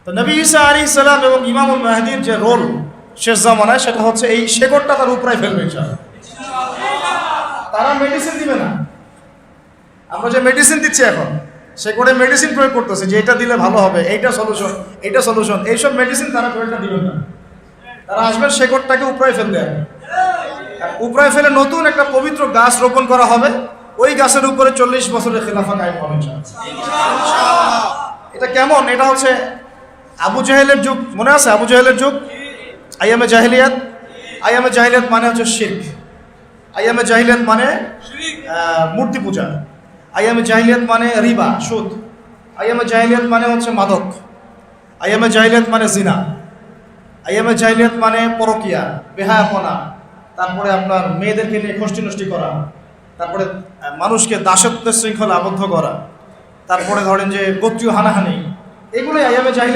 তো নবী ঈসা আলাইহিস সালাম এবং ইমামুল মাহদির যে রোল শেষ জামানায়, সেটা হচ্ছে এই শেকড়টা তার উপরে ফেলবে ইনশাআল্লাহ। তারা মেডিসিন দিবে না। আমরা যে মেডিসিন দিচ্ছি এখন, শেকড়ে মেডিসিন প্রয়োগ করতেছে যে এটা দিলে ভালো হবে, এইটা সলিউশন, এইটা সলিউশন, এইসব মেডিসিন তারা প্রয়োগটা দিবেন না। তারা আসবেন শেকড়টাকে উপরে ফেলতে, উপরে ফেলে নতুন একটা পবিত্র গাছ রোপণ করা হবে। ওই গাছের উপরে 40 বছরের খেলাফা কায়েম হবে ইনশাআল্লাহ। এটা কেমন? এটা হচ্ছে আবু জাহেলের যুগ, মনে আছে আবু জাহেলের যুগ? আইয়ামে জাহিলিয়াত। আইয়ামে জাহিলিয়াত মানে হচ্ছে শিরক। আইয়ামে জাহিলিয়াত মানে মূর্তি পূজা। আইয়ামে জাহিলিয়াত মানে রিবা, সুদ। আইয়ামে জাহিলিয়াত মানে হচ্ছে মাদক। আইয়ামে জাহিলিয়াত মানে জিনা। আইয়ামে জাহিলিয়াত মানে পরকিয়া, বেহায়াপনা। তারপরে আপনার মেয়েদেরকে নিয়ে খষ্টি নষ্টি করা। তারপরে মানুষকে দাসত্বের শৃঙ্খলা আবদ্ধ করা। তারপরে ধরেন যে গোত্রীয় হানাহানি, এগুলোই আইয়ামে জাহিলিয়াত।